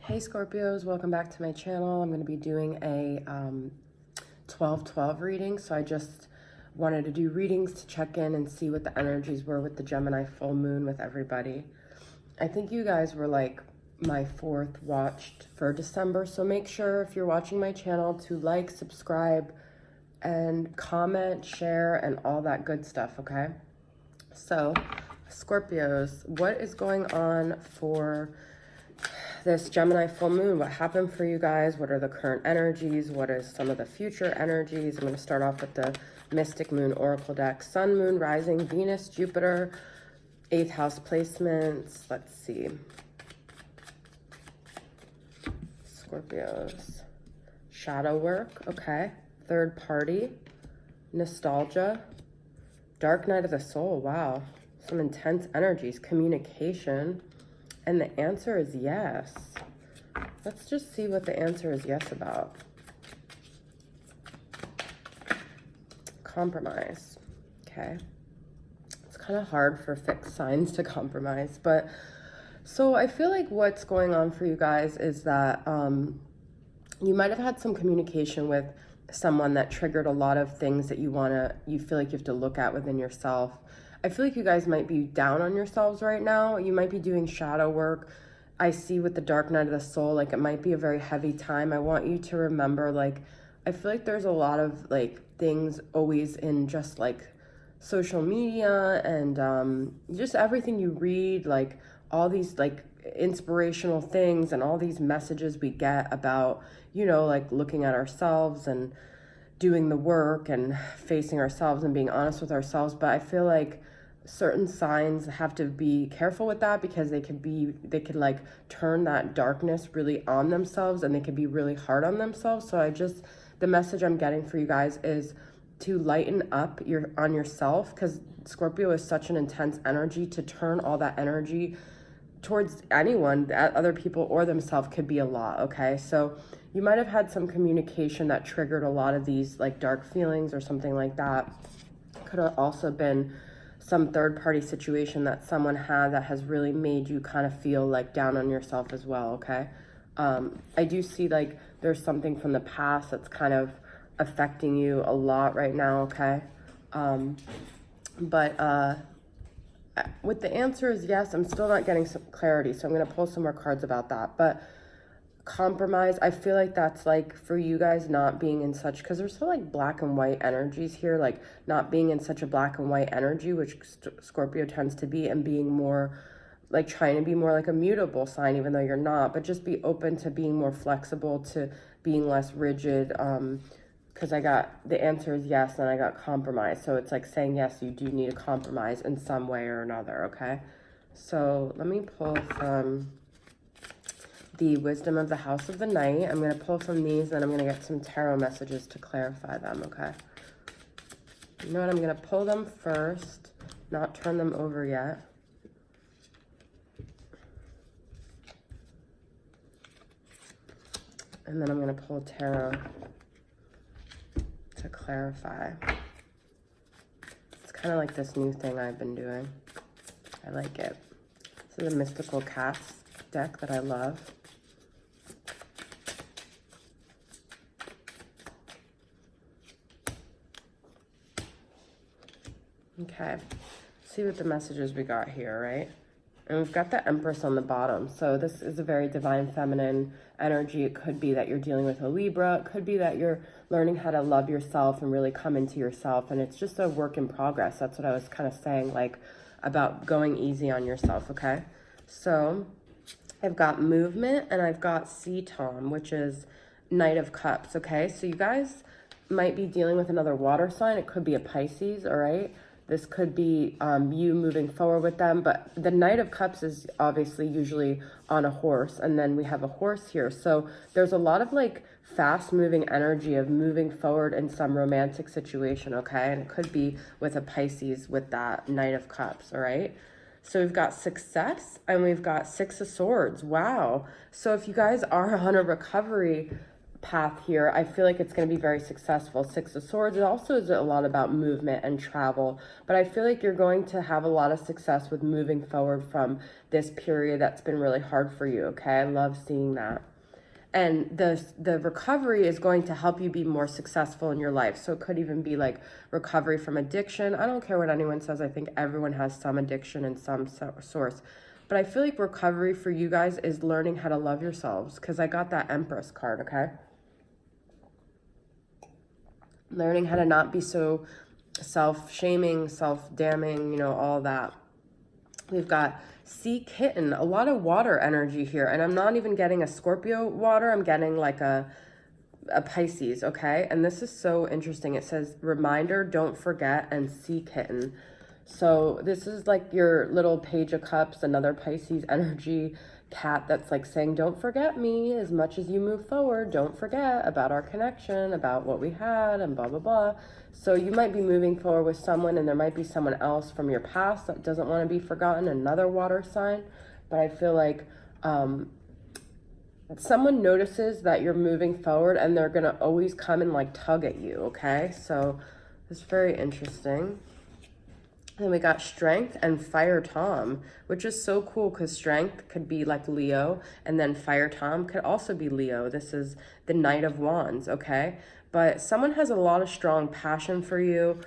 Hey Scorpios, welcome back to my channel. I'm going to be doing a 12-12 reading. So I just wanted to do readings to check in and see what the energies were with the Gemini full moon with everybody. I think you guys were like my fourth watched for December. So make sure if you're watching my channel to like, subscribe, and comment, share, and all that good stuff, okay? So Scorpios, what is going on for this Gemini full moon? What happened for you guys? What are the current energies? What is some of the future energies? I'm going to start off with the Mystic Moon Oracle deck. Sun, Moon, Rising, Venus, Jupiter, 8th house placements. Let's see. Scorpios. Shadow work. Okay. Third party. Nostalgia. Dark night of the soul. Wow. Some intense energies. Communication. And the answer is yes. Let's just see what the answer is yes about. Compromise. Okay. It's kind of hard for fixed signs to compromise. But so I feel like what's going on for you guys is that you might have had some communication with someone that triggered a lot of things that you feel like you have to look at within yourself. I feel like you guys might be down on yourselves right now. You might be doing shadow work. I see with the dark night of the soul, like it might be a very heavy time. I want you to remember, like, I feel like there's a lot of like things always in just like social media and just everything you read, like all these like inspirational things and all these messages we get about, you know, like looking at ourselves and doing the work and facing ourselves and being honest with ourselves. But I feel like certain signs have to be careful with that because they could like turn that darkness really on themselves and they could be really hard on themselves. So the message I'm getting for you guys is to lighten up on yourself, because Scorpio is such an intense energy. To turn all that energy towards anyone, other people or themselves, could be a lot, okay? So you might have had some communication that triggered a lot of these like dark feelings or something like that. Could have also been some third-party situation that someone had that has really made you kind of feel like down on yourself as well, okay? I do see like there's something from the past that's kind of affecting you a lot right now, okay? With the answer is yes, I'm still not getting some clarity, so I'm going to pull some more cards about that. But compromise, I feel like that's like for you guys not being in such, because there's still like black and white energies here, like not being in such a black and white energy, which Scorpio tends to be, and being more like trying to be more like a mutable sign, even though you're not, but just be open to being more flexible, to being less rigid. Because I got the answer is yes, and I got compromise. So it's like saying yes, you do need a compromise in some way or another, okay? So let me pull from the wisdom of the house of the night. I'm going to pull from these, and I'm going to get some tarot messages to clarify them, okay? You know what? I'm going to pull them first, not turn them over yet. And then I'm going to pull tarot to clarify. It's kind of like this new thing I've been doing. I like it. This is a mystical cats deck that I love. Okay, see what the messages we got here, right? And we've got the Empress on the bottom. So this is a very divine feminine energy. It could be that you're dealing with a Libra. It could be that you're learning how to love yourself and really come into yourself. And it's just a work in progress. That's what I was kind of saying, like about going easy on yourself, okay? So I've got movement and I've got Sea Tom, which is Knight of Cups, okay? So you guys might be dealing with another water sign. It could be a Pisces, all right? This could be you moving forward with them, but the Knight of Cups is obviously usually on a horse, and then we have a horse here. So there's a lot of like fast-moving energy of moving forward in some romantic situation, okay? And it could be with a Pisces with that Knight of Cups, all right? So we've got success, and we've got Six of Swords. Wow. So if you guys are on a recovery path here. I feel like it's going to be very successful. Six of Swords, it also is a lot about movement and travel, but I feel like you're going to have a lot of success with moving forward from this period that's been really hard for you, okay? I love seeing that. And the recovery is going to help you be more successful in your life. So it could even be like recovery from addiction. I don't care what anyone says. I think everyone has some addiction in some source. But I feel like recovery for you guys is learning how to love yourselves, because I got that Empress card, okay? Learning how to not be so self-shaming, self-damning, you know, all that. We've got Sea Kitten, a lot of water energy here. And I'm not even getting a Scorpio water. I'm getting like a Pisces, okay? And this is so interesting. It says, reminder, don't forget, and Sea Kitten. So this is like your little Page of Cups, another Pisces energy cat that's like saying, don't forget me as much as you move forward. Don't forget about our connection, about what we had, and blah, blah, blah. So you might be moving forward with someone, and there might be someone else from your past that doesn't want to be forgotten, another water sign. But I feel like someone notices that you're moving forward, and they're going to always come and like tug at you, okay? So it's very interesting. Then we got Strength and Fire Tom, which is so cool because Strength could be like Leo, and then Fire Tom could also be Leo. This is the Knight of Wands, okay? But someone has a lot of strong passion for you.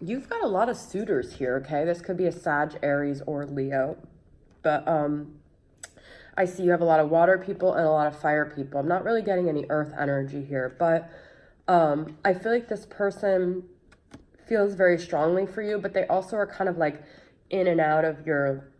You've got a lot of suitors here, okay? This could be a Sag, Aries, or Leo. But I see you have a lot of water people and a lot of fire people. I'm not really getting any earth energy here, but I feel like this person feels very strongly for you, but they also are kind of like in and out of your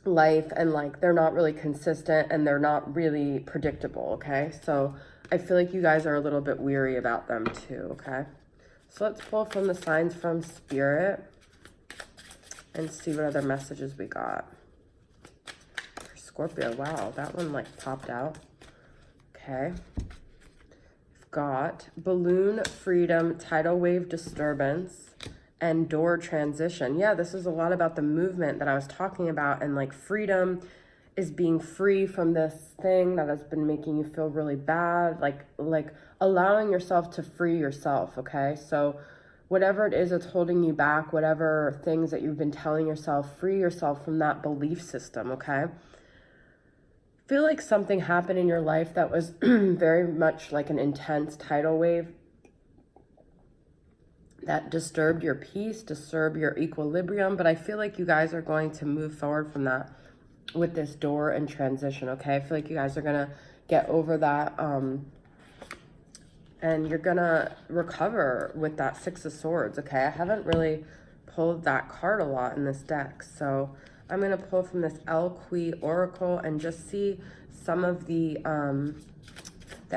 life, and like they're not really consistent and they're not really predictable, okay? So I feel like you guys are a little bit weary about them too, okay? So let's pull from the signs from Spirit and see what other messages we got. For Scorpio, wow, that one like popped out. Okay. Got balloon, freedom, tidal wave disturbance, and door transition. Yeah, this is a lot about the movement that I was talking about, and like freedom is being free from this thing that has been making you feel really bad, like allowing yourself to free yourself, okay? So whatever it is that's holding you back, whatever things that you've been telling yourself, free yourself from that belief system, okay? Feel like something happened in your life that was very much like an intense tidal wave that disturbed your peace, disturbed your equilibrium, but I feel like you guys are going to move forward from that with this door and transition, okay? I feel like you guys are gonna get over that, and you're gonna recover with that Six of Swords, okay? I haven't really pulled that card a lot in this deck, so I'm going to pull from this El-Qui Oracle and just see some of the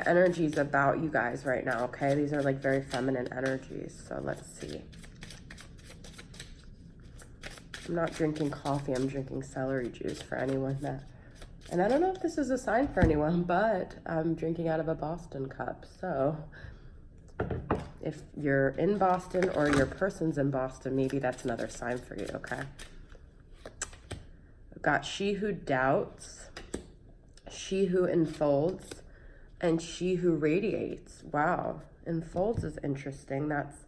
energies about you guys right now, okay? These are like very feminine energies, so let's see. I'm not drinking coffee, I'm drinking celery juice for anyone that... And I don't know if this is a sign for anyone, but I'm drinking out of a Boston cup, so if you're in Boston or your person's in Boston, maybe that's another sign for you, okay? Got She Who Doubts, She Who Enfolds, and She Who Radiates. Wow, enfolds is interesting. That's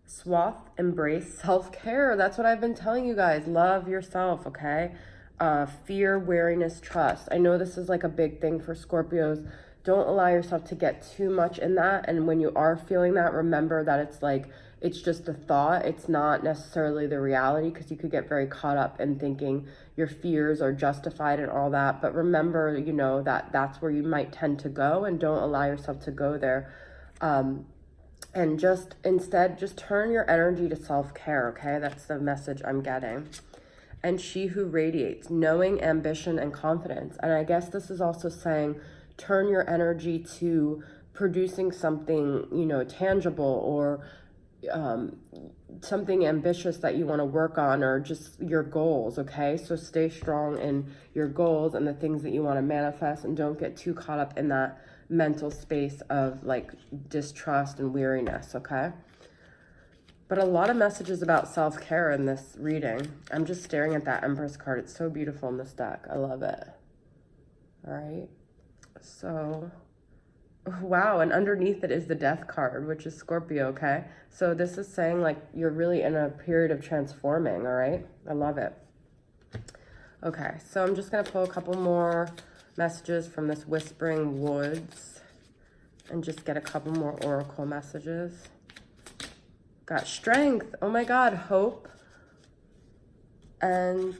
swath, embrace, self-care. That's what I've been telling you guys. Love yourself, okay? Fear, wariness, trust. I know this is like a big thing for Scorpios. Don't allow yourself to get too much in that. And when you are feeling that, remember that it's like, it's just a thought. It's not necessarily the reality, because you could get very caught up in thinking your fears are justified and all that. But remember, you know, that that's where you might tend to go, and don't allow yourself to go there. And just instead, just turn your energy to self-care, okay? That's the message I'm getting. And She Who Radiates, knowing, ambition, and confidence. And I guess this is also saying, turn your energy to producing something, you know, tangible, or something ambitious that you want to work on, or just your goals, okay? So stay strong in your goals and the things that you want to manifest, and don't get too caught up in that mental space of like distrust and weariness, okay? But a lot of messages about self-care in this reading. I'm just staring at that Empress card. It's so beautiful in this deck. I love it. All right. So, Wow, and underneath it is the death card, which is Scorpio, okay? So this is saying like you're really in a period of transforming, all right? I love it. Okay, so I'm just going to pull a couple more messages from this Whispering Woods and just get a couple more oracle messages. Got strength. Oh my God, hope and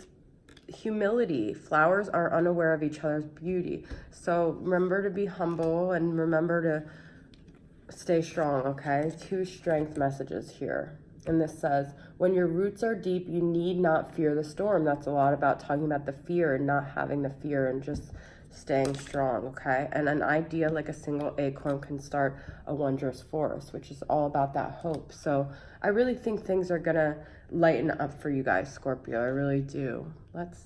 humility. Flowers are unaware of each other's beauty. So remember to be humble and remember to stay strong, okay? 2 strength messages here. And this says, when your roots are deep, you need not fear the storm. That's a lot about talking about the fear and not having the fear and just staying strong, okay? And an idea like a single acorn can start a wondrous forest, which is all about that hope. So I really think things are gonna lighten up for you guys, Scorpio. I really do. Let's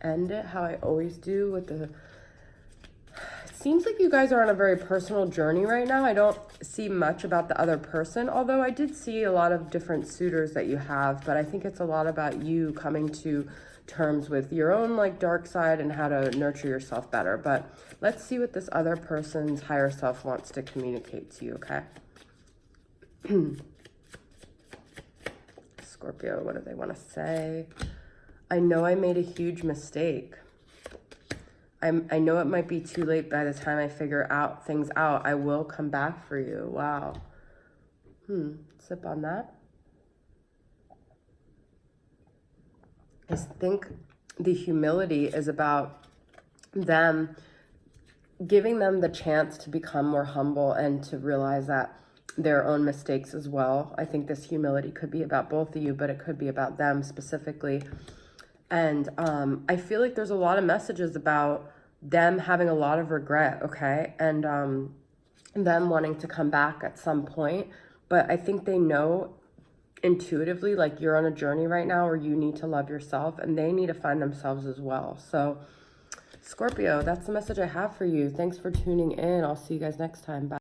end it how I always do with the... It seems like you guys are on a very personal journey right now. I don't see much about the other person, although I did see a lot of different suitors that you have, but I think it's a lot about you coming to terms with your own like dark side and how to nurture yourself better. But let's see what this other person's higher self wants to communicate to you, okay? Scorpio, what do they want to say? I know I made a huge mistake. I know it might be too late by the time I figure out things out. I will come back for you. Wow. Sip on that. I think the humility is about them, giving them the chance to become more humble and to realize that their own mistakes as well. I think this humility could be about both of you, but it could be about them specifically. And I feel like there's a lot of messages about them having a lot of regret, okay? And them wanting to come back at some point. But I think they know intuitively, like you're on a journey right now where you need to love yourself and they need to find themselves as well. So Scorpio, that's the message I have for you. Thanks for tuning in. I'll see you guys next time. Bye.